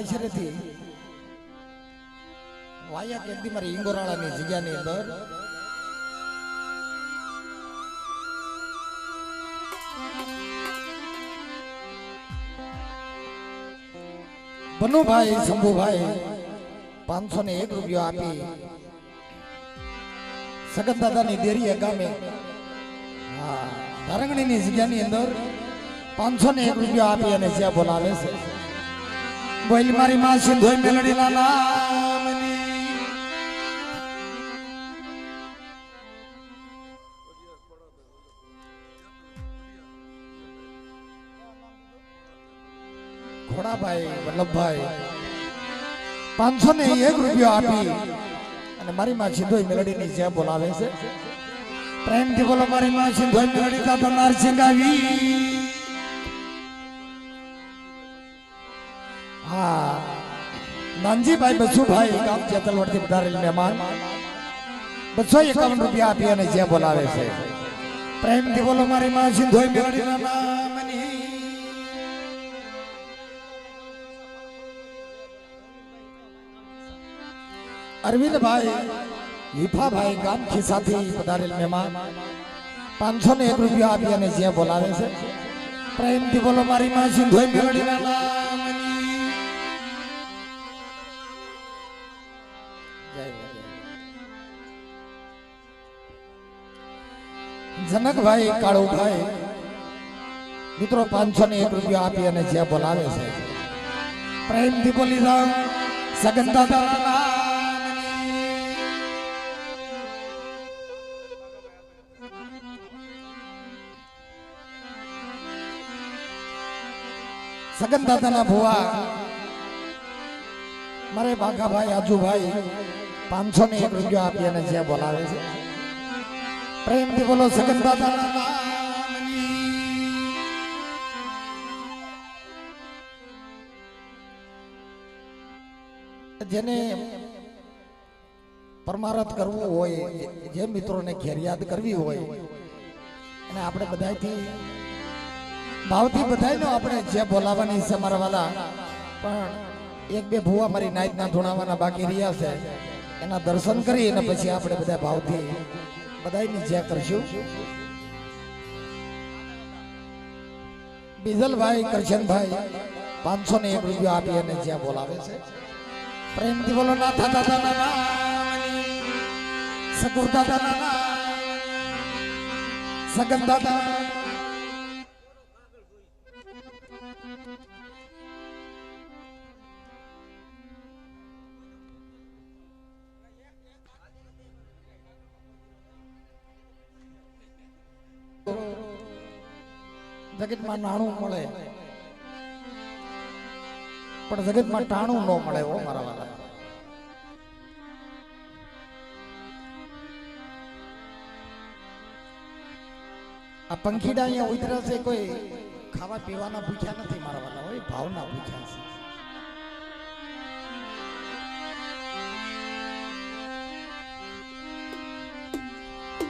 આશરેથી વાયા કેદી મારી ઈંગોરાળાની જગ્યાની અંદર બનુભાઈ શંભુભાઈ 501 રૂપિયો આપી સગન દાદાની દેરીએ ગામે ધારંગણીની જગ્યાની અંદર 501 રૂપિયો આપી અને જ્યાં બોલાવે છે બોલ મારી માં સિંધોઈ મેલડીના નામની ઘોડાભાઈ વલ્લભભાઈ 501 રૂપિયો આપી અને મારી માં સિંધોઈ મેલડીની જ્યાં બોલાવે છે પ્રેમથી બોલો મારી માં સિંધોઈ મેલડી દાદા નારસિંહ આવી हाँ नानजी भाई बसु भाई गाम चेतलवड़ती पधारेल मेहमान 251 રૂપિયા આપી અને જે બોલાવે છે પ્રેમથી બોલો મારી માં સિંધોઈ મેલડીના નામની અરવિંદ ભાઈ હિફા ભાઈ ગામ ખિસાથી પધારેલ મહેમાન 501 રૂપિયા આપી અને જે બોલાવે છે પ્રેમથી બોલો મારી માં સિંધોઈ મેલડીના નામની जनकभाई काळूभाई मित्रों 501 રૂપિયા આપી અને જે બોલાવે છે પ્રેમથી બોલી રામ સગન દાદા સગન દાદાના ભુવા મારે બાઘાભાઈ આજુભાઈ 501 રૂપિયા આપી અને જે બોલાવે છે પ્રેમથી બોલો સગન દાદાના નામની જેને પરમારથ કરવું હોય જે મિત્રોને ઘેર યાદ કરવી હોય અને આપણે બધાથી ભાવથી બધાયનો આપણે જે બોલાવવાની છે મારા વાલા પણ એક બે ભુવા મારી નાઈટના ધૂણાવાના બાકી રહ્યા છે એના દર્શન કરી અને પછી આપણે બધા ભાવથી બધાની જે કરશું બીજલભાઈ કરશનભાઈ 501 રૂપિયા આપી અને જે બોલાવે છે પ્રેમથી બોલો નાથા દાદાના નામની સગુર દાદાના નામ સગન દાદા જગતમાં નાણું મળે પણ જગતમાં ટાણું ન મળે હો મારા વાલા આ પંખીડા અહીંયા ઉતરા છે કોઈ ખાવા પીવાના ભૂખ્યા નથી મારા વાલા હોય ભાવના ભૂખ્યા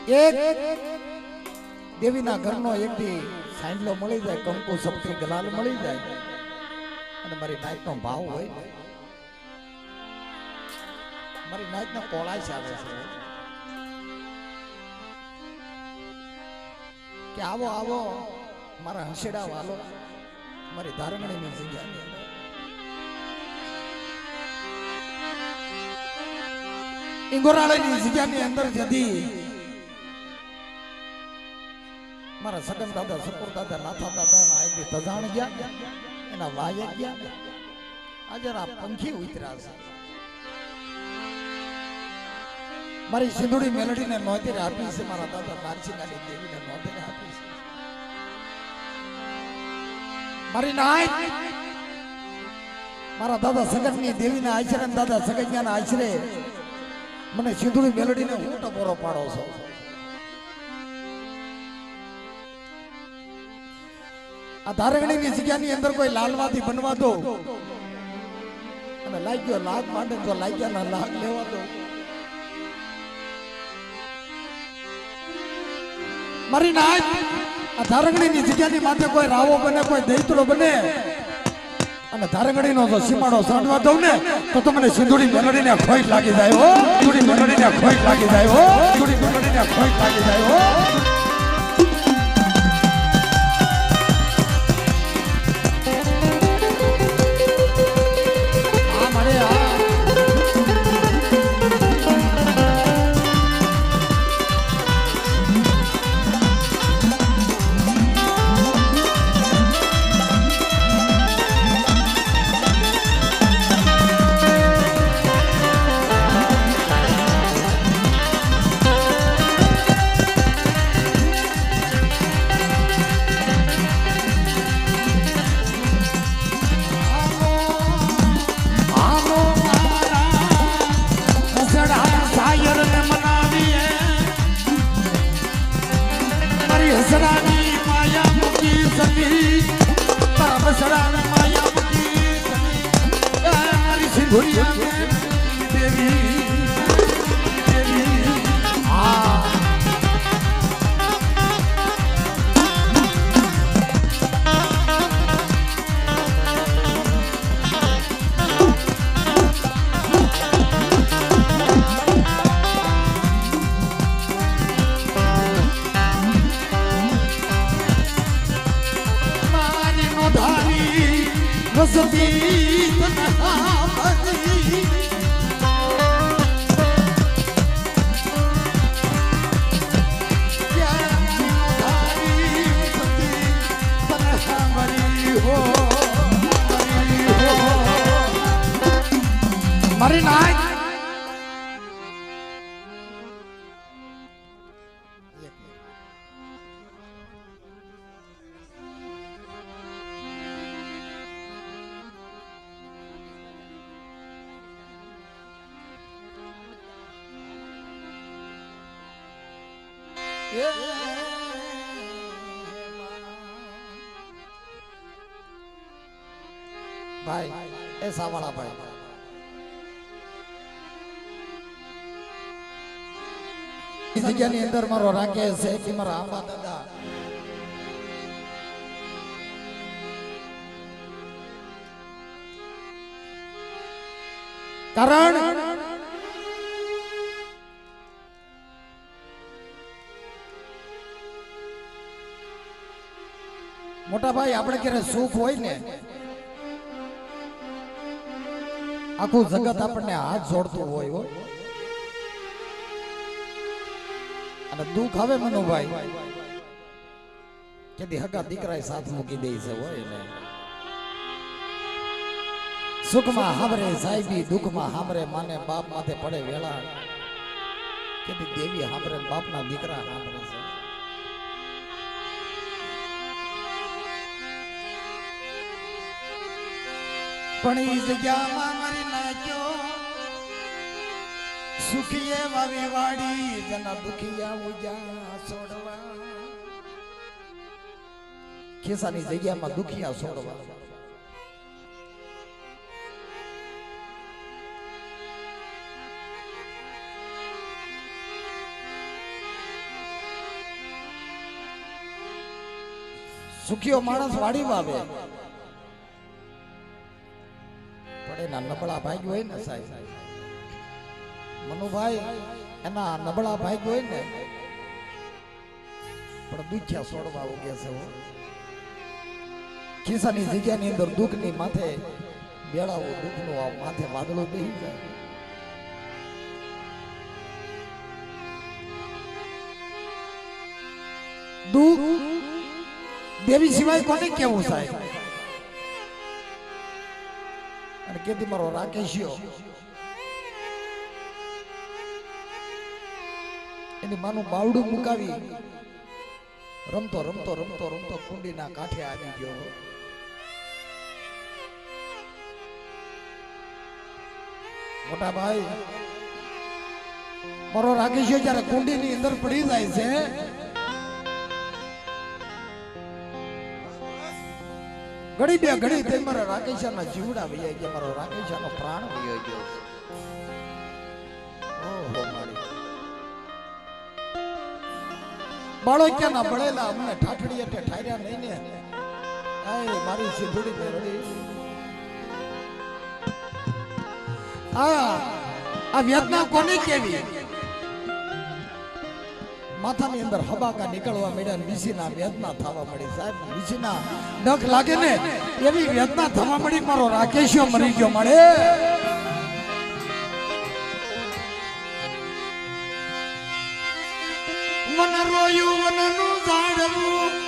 છે એક દેવીના ઘરનો એકથી સાંજલો મળી જાય કંકુ સપથી ગલાલ મળી જાય અને મારી નાઈટનો ભાવ હોય મારી નાઈટનો કોળાશ આવે છે કે આવો આવો મારા હસેડા વાલો મારી ધારંગણીની જગ્યાની અંદર ઈંગોરાળાની જગ્યાની અંદર જતી મારા સગન દાદા સપુર દાદા નાથા દાદા ના આગળ તજાણ ગયા એના વાયા ગયા આજે આ પંખી ઉતર્યા છે મારી સિંધુડી મેલડીને નોંધીને આપી છે મારા દાદા નારસિંહાની દેવીને નોંધીને આપી છે મારી નાય મારા દાદા સગનની દેવીના આશરે દાદા સગનિયાના આશરે મને સિંધુડી મેલડીને હું ટપોરો પાડો છો આ ધારંગણીની જગ્યાની અંદર કોઈ લાલવાથી બનવા દો અને લાગ્યો લાગ માંડે તો લાગ્યાના લાગ લેવા દો મારી નાય આ ધારંગણીની જગ્યાની માથે કોઈ રાવો બને કોઈ દૈતરો બને અને ધારગડીનો જો સીમાડો સાંડવા દઉં ને તો તમને સિંધુડી મેલડીને ખોઈટ લાગી જાય હો, સિંધુડી મેલડીને ખોઈટ લાગી જાય હો, સિંધુડી મેલડીને ખોઈટ લાગી જાય હો. મારી નાય ભાઈ એ સાવાળા ભાઈ જગ્યાની અંદર મારો રાકેશ છે કે મારા આંબા દાદા કારણ મોટા ભાઈ આપણે ક્યારે સુખ હોય ને આખું જગત આપણને હાથ જોડતું હોય અને દુઃખ આવે મનુભાઈ કે હગા દીકરાએ સાથ મૂકી દે છે હોય ને સુખમાં હામરે સાહેબી દુઃખમાં હામરે માને બાપ માથે પડે વેળા કે દેવી હામરે બાપના દીકરા હામરે છે પણ ઈ જગ્યામાં મારી નાખ્યો સુખીએ વાવી વાડી જના દુખિયા ઉજા છોડવા ખિસ્સાની જગ્યામાં દુખિયા છોડવા સુખીઓ માણસ વાડી વાવે પણ એના નબળા ભાગ હોય ને સાહેબ મનુભાઈ એના નબળા ભાગ હોય ને પણ દુખ્યા છોડવા ઉગે છે ખિસ્સાની જગ્યાની અંદર દુઃખની માથે બેડાવો દુઃખનું માથે વાદળો બેસી જાય દુઃખ દેવી સિવાય કોને કેવું સાહેબ અને કેતી મારો રાકેશિયો એની માનું બાવડું મુકાવી રમતો રમતો રમતો રમતો કુંડીના કાંઠે આવી ગયો મોટા ભાઈ મારો રાકેશિયો જ્યારે કુંડીની અંદર પડી જાય છે ઘડી બે ઘડી તે મારા રાકેશાના જીવડા વૈયા ગયા મારો રાકેશાનો પ્રાણ વૈયો ગયો ઓહો મારી બાળો ક્યાંના બળેલા અમને ઠાઠડી એટલે ઠાર્યા નહીં ને આય મારી સિંધુડી મેરડી આ વેદના કોને કેવી માથાની અંદર હબાકા નીકળવા મળ્યા ને વિસીના વેદના થવા મળી સાહેબ વિસીના ડખ લાગે ને એવી વેદના થવા મળી મારો રાકેશિયો મરી ગયો મળે મન રોયું વનનું ઝાડવું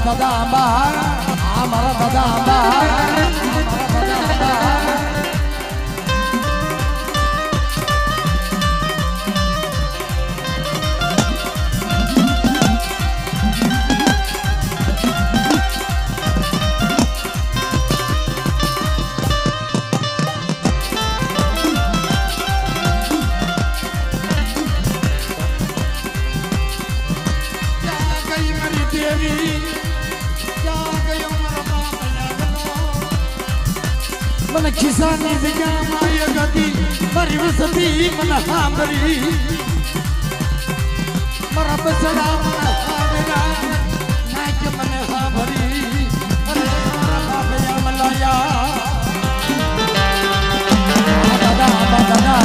દાદા આંબા મારા દાદા આંબા मन खिसानी जगह माया गति मरी वसती मन हामरी मरा बचड़ा मन हामरा नाच मन हामरी अरे मरा बाबया मलाया दादा दादा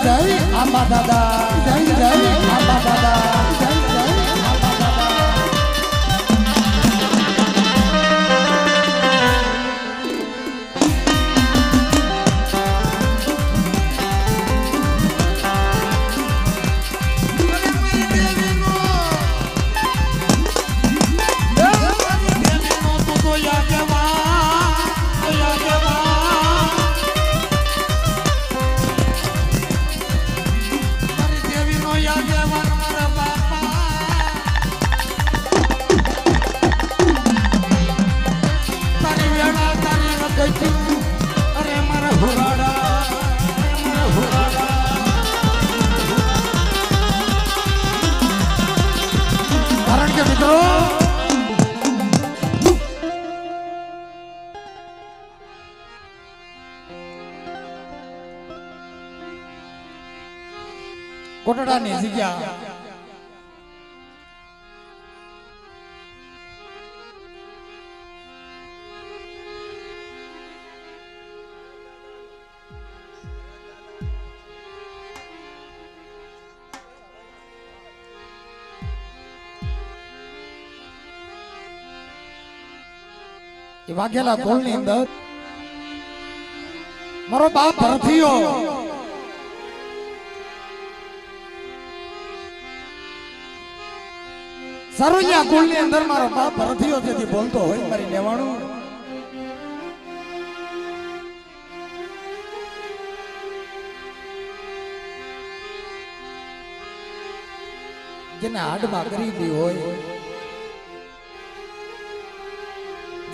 जय आंबा दादा जय आंबा दादा जय आंबा दादा या जवान मरा बापा કોટડાની જગ્યા એ વાઘેલા કોલની અંદર મારો બાપ ભરથિયો સરોયા કુળની અંદર મારો બાપ ભરથિયો જેથી બોલતો હોય મારી લેવાણું જેને હાડમાં ગરીબી હોય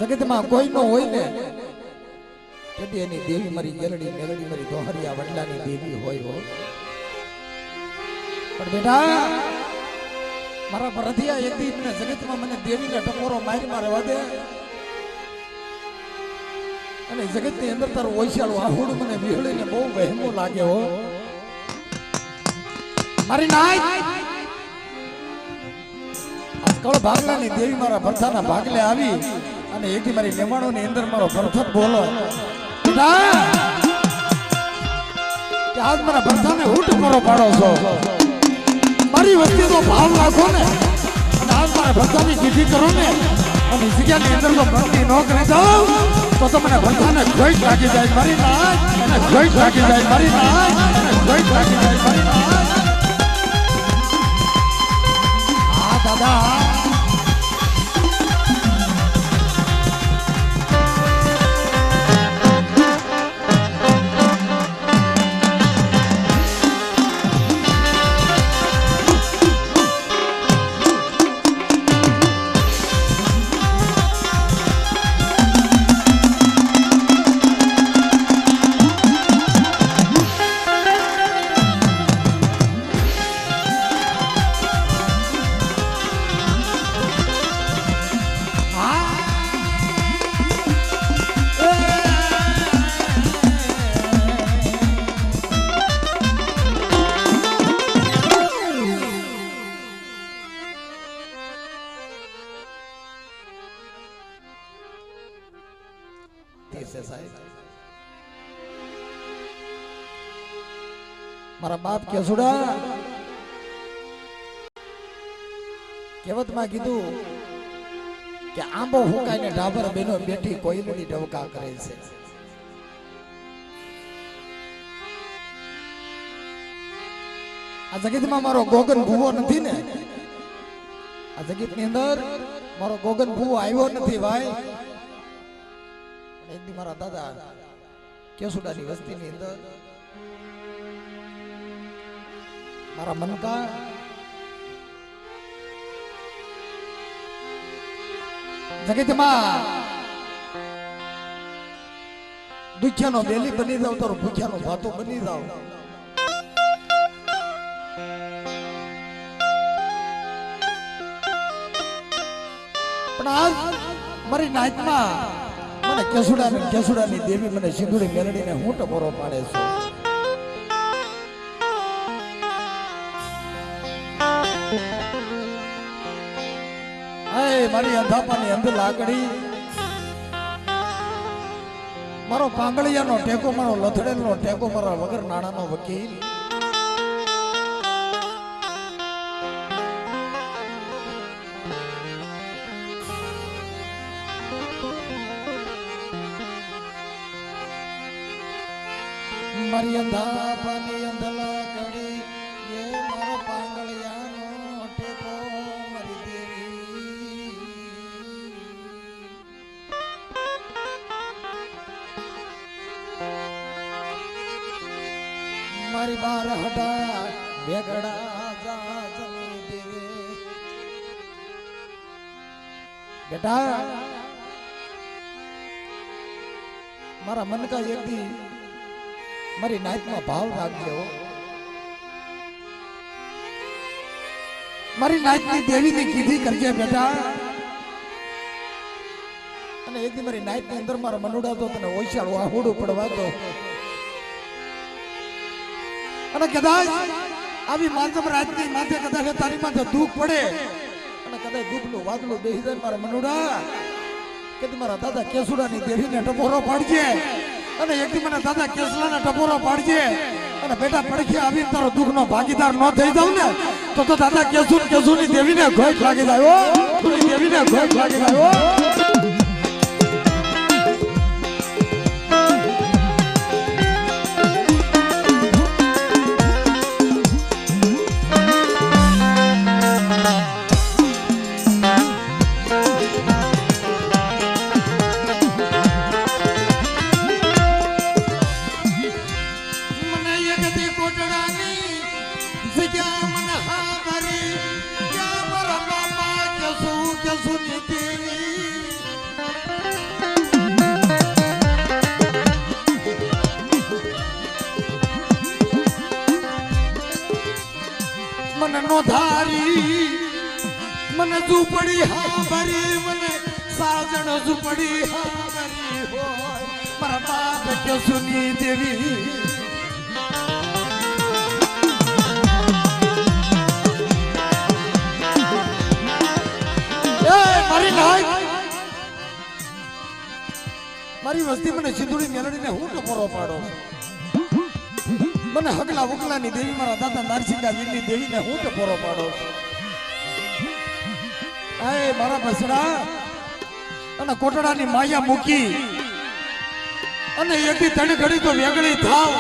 જગતમાં કોઈ નો હોય ને તેથી એની દેવી મારી ગેલડી મેલડી મારી દોહરિયા વડલાની દેવી હોય હો. પણ બેટા મારા ભરથિયા એક દી મને જગતમાં મને દેવીને ટકોરો મારી મારવા દે અને જગતની અંદર તારું ઓછાળું આહુડ મને વિહળીને બહુ વહેમો લાગે હો મારી નાય આજકાલ ભાગલાની દેવી મારા ભરથાના ભાગલે આવી અને એકથી મારી લેવાણોની અંદર મારો ભરથત બોલો આજ મારા ભરથાને હું ટકોરો પાડો છો મારી વસ્તી તો ભાવ રાખો ને અને આજ મારા ભરથાની કીધી કરો ને અને જગ્યાની અંદર તો ભરતી ન કરી દઉં તો તમને ભરથાને ગોઈટ લાગી જાય મારી નાય અને ગોઈટ લાગી જાય મારી નાય અને ગોઈટ લાગી જાય મારી નાય. હા દાદા મારા બાપ કેસુડા કહેવતમાં કીધું કે આંબો હુકાઈને ઢાબર બેનો બેઠી કોયલની ડવકા કરે છે. આ જગતમાં મારો ગોગન ભૂવો નથી ને આ જગતની અંદર મારો ગોગન ભૂવો આવ્યો નથી ભાઈ. એક દી મારા દાદા કેસુડાની વસ્તીની અંદર મારા મનકા જગતમાં દુખ્યાનો બેલી બની જાવ તો ભૂખ્યાનો ભાતો બની જાવ. પણ આજ મારી નાચમાં મને કેસુડાની દેવી મને સિંધુડી મેલડીને હું ટકોરો પાડે છે. મારી અંધાપાની અંધ લાકડી મારો પાંગળિયાનો ટેકો મારો લથડેલનો ટેકો મારા વગર નાણાનો વકીલ મારી અંધાપાની અંધ લાકડી એ મારો પાંગળિયાનો ટેકો મારી દેવી મારી બાર હટા વેગડા જાજની દેવી. બેટા મારા મનકા એક દી મારી નાચમાં ભાવ રાખજો. મારી નાચની દેવીની કીધી કરજે બેટા. અને એક દી મારી નાચની અંદર મારા મનુડા તો તને ઓછાળું આહુડું પડવા દો અને કદાચ આવી માધમ રાજની માથે કદાચ તારી માથે દુઃખ પડે અને કદાચ દુઃખનું વાદળું બેસી જાય મારા મનુડા કે મારા દાદા કેસુડાની દેવીને ટપોરો પાડજે અને એકથી મને દાદા કેસલાને ટપોરો પાડજે અને બેટા પડખે આવીને તારો દુઃખનો ભાગીદાર ન થઈ જાવ ને તો દાદા કેસુની દેવીને ઘોટ લાગી જાય દેવીને ઘોટ લાગી જાય मन नो धारी मन झूपड़ी हाँ भरी मन साजन झूपड़ी हाँ भरी हो मारा बाप क्यों सुनी देवी मारी नाय मारी वस्ती મને સિંધુડી મેલડીને હું ટપોરો પાડો મને હગલા વગલાની દેવી મારા દાદા નારસિંગા વીરની દેવીને હું ટપોરો પાડો એ મારા બસડા અને કોટડાની માયા મૂકી અને એકથી તણી ઘડી તો વેગળી થાવ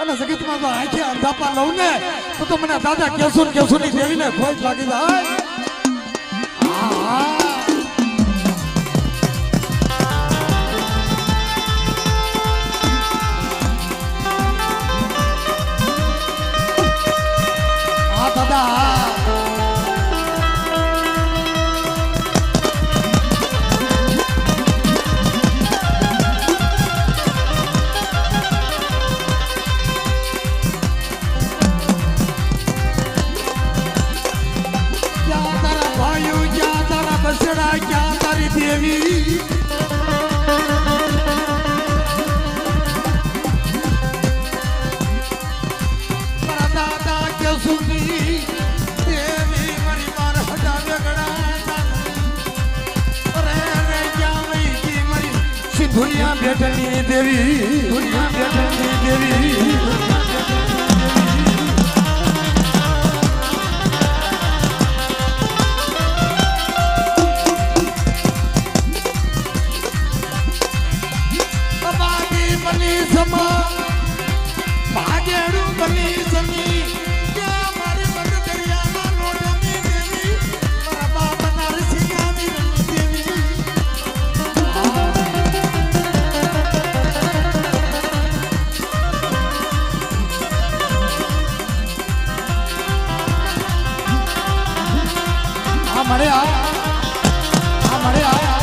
અને જગતમાં તો આંખે અંધાપા લઉં ને તો મને દાદા કેસુની દેવીને ખોટ લાગી જાય देवी दादा के सुनी देवी मरी मार हटा गड़ा रे रे जावई की मरी सिंधुरिया बेटनी देवी दुनिया बेटनी देवी भागेड़ू बनी जमी क्या मारे मन दरिया ना लोटनी देवी मारा बाप नरसिंहा वीरनी देवी मरे आया मरे आया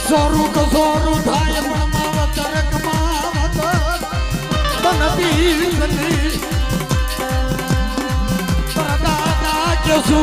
सोरू को सोरू धाय मावत रक मावत बनती गली दादा केसू